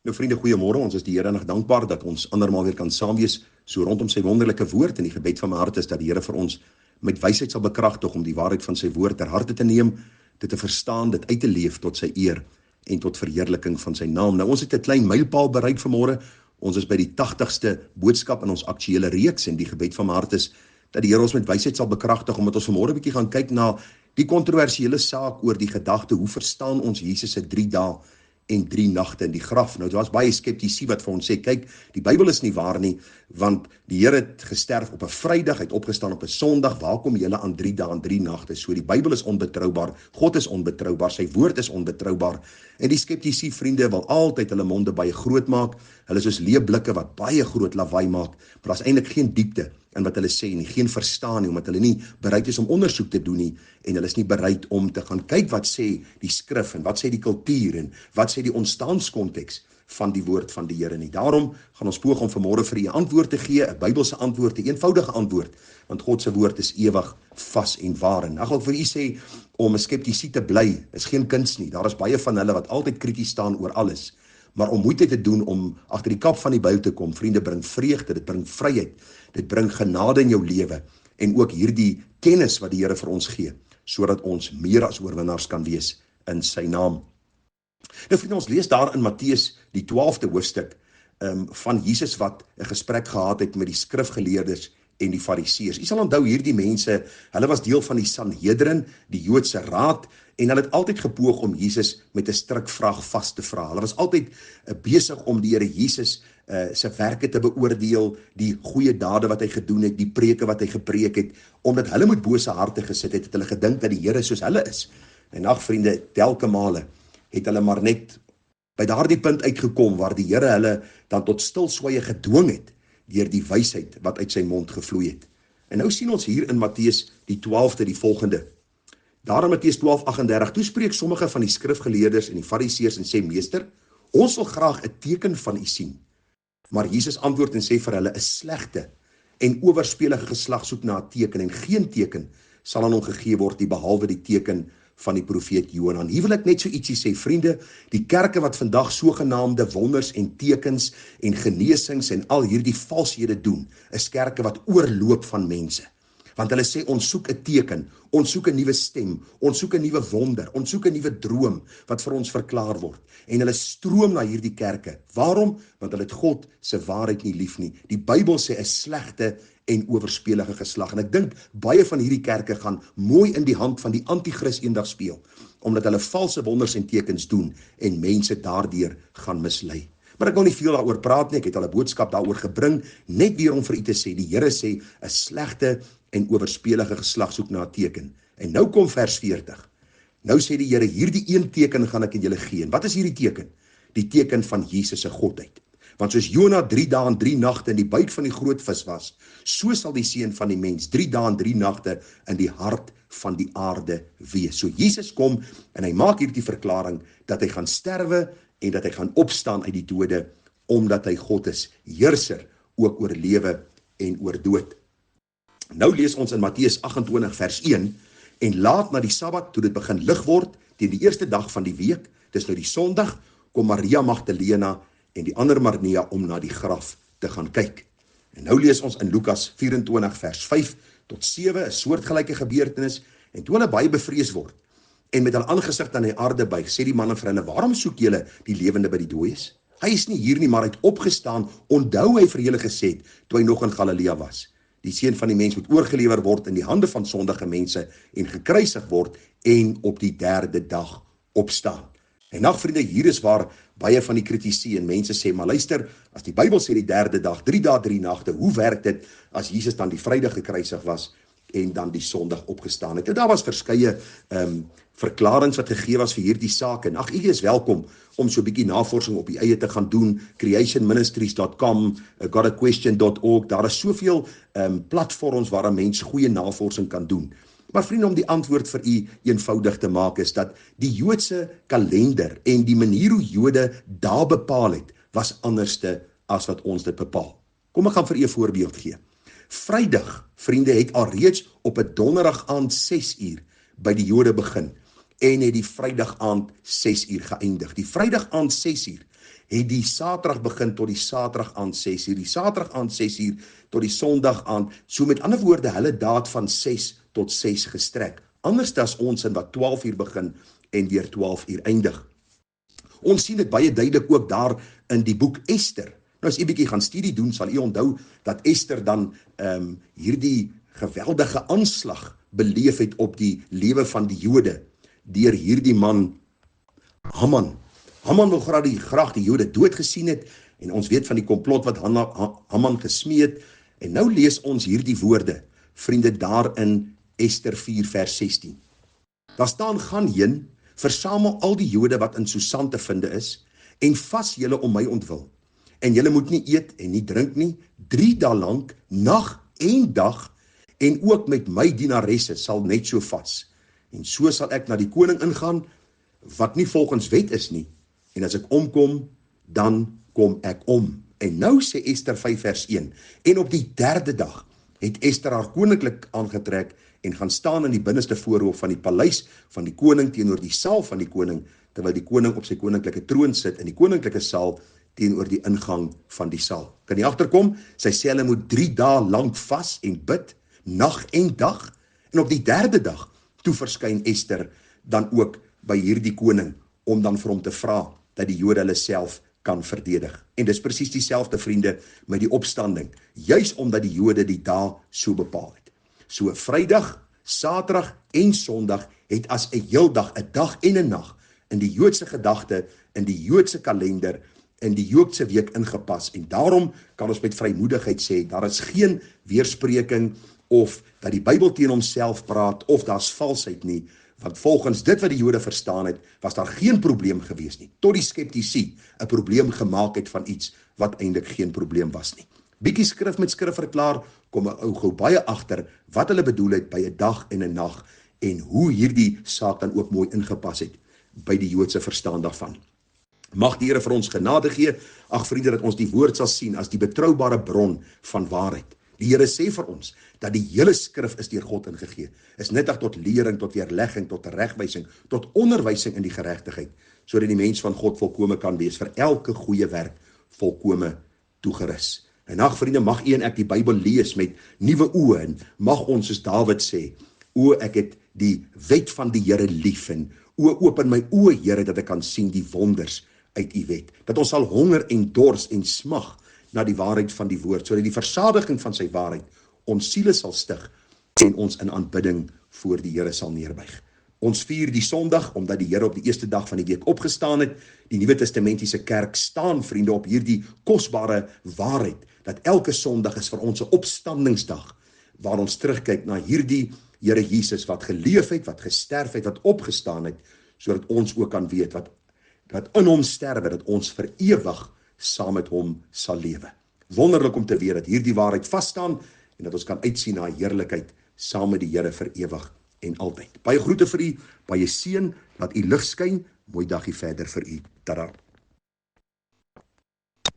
Nou vriende, goeiemôre. Ons is die Here nog dankbaar dat ons andermaal weer kan saam wees so rondom sy wonderlike woord, en die gebed van my hart is dat die Here vir ons met wysheid sal bekragtig om die waarheid van sy woord ter harte te neem, dit te verstaan, dit uit te leef tot sy eer en tot verheerliking van sy naam. Nou ons het 'n klein mylpaal bereik vanmôre. Ons is by die 80ste boodskap in ons aktuele reeks, en die gebed van my hart is dat die Here ons met wysheid sal bekragtig, omdat ons vanmôre 'n bietjie gaan kyk na die kontroversiële saak oor die gedagte, hoe verstaan ons Jesus se 3 dae en 3 nagte in die graf. Nou, daar's baie skeptici wat vir ons sê, kyk, die Bybel is nie waar nie, want die Here het gesterf op 'n Vrydag, hy het opgestaan op 'n Sondag, waar kom julle aan 3 dae en 3 nagte? So die Bybel is onbetroubaar, God is onbetroubaar, sy woord is onbetroubaar, en die skeptici vriende wil altyd hulle monde baie groot maak, hulle is soos leeublikke wat baie groot lawaai maak, maar daar's eintlik geen diepte in wat hulle sê nie, geen verstaan nie, omdat hulle nie bereid is om ondersoek te doen nie, en hulle is nie bereid om te gaan kyk wat sê die skrif, en wat sê die kultuur, en wat sê die ontstaanskonteks van die woord van die Here nie. Daarom gaan ons poog om vanmôre vir u 'n antwoord te gee, 'n Bybelse antwoord, 'n eenvoudige antwoord, want God se woord is ewig, vas en waar. En ek wil vir u sê, om 'n skeptici te bly, is geen kuns nie. Daar is baie van hulle wat altyd krities staan oor alles, maar om moeite te doen om agter die kap van die Bybel te kom, vriende, bring vreugde, dit bring vryheid, dit bring genade in jou lewe, en ook hierdie kennis wat die Here vir ons gee, sodat ons meer as oorwinnaars kan wees in sy naam. Nou vriende, ons lees daar in Matteus die 12de hoofstuk van Jesus wat 'n gesprek gehad het met die skrifgeleerdes en die fariseërs. U sal onthou, hierdie mense, hulle was deel van die Sanhedrin, die Joodse raad, en hulle het altyd gepoog om Jesus met 'n strikvraag vas te vra. Hulle was altyd besig om die Here Jesus sy werke te beoordeel, die goeie dade wat hy gedoen het, die preke wat hy gepreek het, omdat hulle met bose harte gesit het hulle gedink dat die Here soos hulle is. En ag vriende, telke male het hulle maar net by daardie punt uitgekom waar die Here hulle dan tot stilswye gedwing het deur die wysheid wat uit sy mond gevloei het. En nou sien ons hier in Matteus die 12de die volgende. Daar in Matteus 12:38, toe spreek sommige van die skrifgeleerdes en die fariseërs en sê, Meester, ons wil graag 'n teken van u sien. Maar Jesus antwoord en sê vir hulle, 'n slegte en owerspelige geslag soek na 'n teken, en geen teken sal aan hom gegee word nie, behalwe die teken van die profeet Jona. Hier wil ek net so ietsie sê, vriende, die kerke wat vandag sogenaamde wonders en tekens en genesings en al hierdie valshede doen, is kerke wat oorloop van mense. Want hulle sê, ons soek 'n teken, ons soek 'n nuwe stem, ons soek 'n nuwe wonder, ons soek 'n nuwe droom wat vir ons verklaar word. En hulle stroom na hierdie kerke. Waarom? Want hulle het God se waarheid nie lief nie. Die Bybel sê 'n slegte en owerspelige geslag. En ek dink baie van hierdie kerke gaan mooi in die hand van die anti-kris eendag speel, omdat hulle valse wonders en tekens doen en mense daardeur gaan mislei. Maar ek wil nie veel daaroor praat nie, ek het al 'n boodskap daaroor gebring, net weer om vir u te sê, die Here sê, 'n slegte en owerspelige geslag soek na 'n teken. En nou kom vers 40. Nou sê die Here, hierdie een teken gaan ek aan julle gee. En wat is hierdie teken? Die teken van Jesus se godheid. Want soos Jona 3 dae en 3 nagte in die buik van die groot vis was, so sal die seun van die mens 3 dae en 3 nagte in die hart van die aarde wees. So Jesus kom en hy maak hierdie verklaring dat hy gaan sterwe en dat hy gaan opstaan uit die dode, omdat hy God is, heerser ook oor lewe en oor dood. Nou lees ons in Matteus 28 vers 1, en laat na die Sabbat, toe dit begin lig word, teen die eerste dag van die week, dis nou die Sondag, kom Maria Magdalena en die ander Maria om na die graf te gaan kyk. En nou lees ons in Lukas 24 vers 5 tot 7, 'n soortgelyke gebeurtenis, en toe hulle baie bevrees word, en met hulle aangesig aan die aarde buig, sê die manne vir hulle, waarom soek julle die lewende by die dooies? Hy is nie hier nie, maar hy het opgestaan, onthou hy vir julle gesê het, toe hy nog in Galilea was. Die seun van die mens moet oorgelewer word in die hande van sondige mense en gekruisig word en op die 3de dag opstaan. En nou vriende, hier is waar baie van die kritici en mense sê, maar luister, as die Bybel sê die 3de dag, 3 dae, 3 nagte, hoe werk dit as Jesus dan die Vrydag gekruisig was en dan die Sondag opgestaan het? En daar was verskeie verklaringe wat gegee was vir hierdie saak, en u is welkom om so 'n bietjie navorsing op die eie te gaan doen, creationministries.com, gotaquestion.org, daar is soveel platforms waar 'n mens goeie navorsing kan doen. Maar vriende, om die antwoord vir u eenvoudig te maak, is dat die Joodse kalender en die manier hoe Jode daar bepaal het, was anderste as wat ons dit bepaal. Kom, ek gaan vir u 'n voorbeeld gee. Vrydag, vriende, het al reeds op 'n donderdag aand 6 uur by die Jode begin, en het die Vrydag aand 6 uur geëindig. Die Vrydag aand 6 uur het die Saterdag begin tot die Saterdag aand 6:00, die Saterdag aand 6:00 tot die Sondag aand, so met ander woorde, hulle daad van 6 tot 6 gestrek. Anders as ons in wat 12:00 begin en weer 12:00 eindig. Ons sien dit baie duidelik ook daar in die boek Ester. Nou as jy bietjie gaan studie doen, sal jy onthou dat Ester dan hierdie geweldige aanslag beleef het op die lewe van die Jode deur hierdie man Haman. Haman wil graag die Jode dood gesien het en ons weet van die komplot wat Haman gesmee het. En nou lees ons hierdie woorde, vriende, daar in Ester 4 vers 16. Daar staan: gaan heen, versamel al die Jode wat in Susan te vinde is en vas julle om my ontwil. En julle moet nie eet en nie drink nie, 3 dae lank, nag en dag, en ook met my dienaresse sal net so vas. En so sal ek na die koning ingaan, wat nie volgens wet is nie. En as ek omkom, dan kom ek om. En nou sê Ester 5 vers 1, en op die 3de dag het Ester haar koninklik aangetrek en gaan staan in die binneste voorhof van die paleis van die koning teenoor die saal van die koning, terwyl die koning op sy koninklike troon sit in die koninklike saal teenoor die ingang van die saal. Kan jy agterkom? Sy sê hulle moet 3 dae lank vas en bid, nag en dag, en op die 3de dag, toe verskyn Ester dan ook by hierdie koning, om dan vir hom te vra, dat die Jode hulle self kan verdedig. En dis presies dieselfde, vriende, met die opstanding, juis omdat die Jode die dae so bepaal het. So Vrydag, Saterdag en Sondag het as 'n heeldag, 'n dag en 'n nag, in die Joodse gedagte, in die Joodse kalender, in die Joodse week ingepas. En daarom kan ons met vrymoedigheid sê, daar is geen weerspreking of dat die Bybel teen homself praat of daar's valsheid nie, want volgens dit wat die Jode verstaan het, was daar geen probleem gewees nie, tot die skeptici 'n probleem gemaak het van iets wat eintlik geen probleem was nie. Bietjie skrif met skrif verklaar, kom 'n ou gou baie agter wat hulle bedoel het by 'n dag en 'n nag en hoe hierdie saak dan ook mooi ingepas het by die Joodse verstaan daarvan. Mag die Here vir ons genade gee, ag vriende, dat ons die woord sal sien as die betroubare bron van waarheid. Die Here sê vir ons, dat die hele skrif is deur God ingegee, is nuttig tot lering, tot weerlegging, tot regwysing, tot onderwysing in die geregtigheid, sodat die mens van God volkome kan wees, vir elke goeie werk volkome toegerus. En ag vriende, mag u en ek die Bybel lees met nuwe oë, en mag ons soos Dawid sê, o ek het die wet van die Here lief, en o open my oë, Here, dat ek kan sien die wonders uit u wet, dat ons sal honger en dors en smag na die waarheid van die woord, sodat die versadiging van sy waarheid ons siele sal stig en ons in aanbidding voor die Here sal neerbuig. Ons vier die Sondag omdat die Here op die eerste dag van die week opgestaan het. Die Nuwe Testamentiese kerk staan, vriende, op hierdie kosbare waarheid, dat elke Sondag is vir ons 'n opstandingsdag, waar ons terugkyk na hierdie Here Jesus wat geleef het, wat gesterf het, wat opgestaan het, sodat ons ook kan weet wat in hom sterwe, dat ons vir ewig saam met hom sal lewe. Wonderlik om te weet dat hierdie waarheid vasstaan en dat ons kan uitsien na heerlikheid saam met die Here vir ewig en altyd. Baie groete vir u, baie seën, laat u lig skyn, mooi dagie verder vir u. Tada.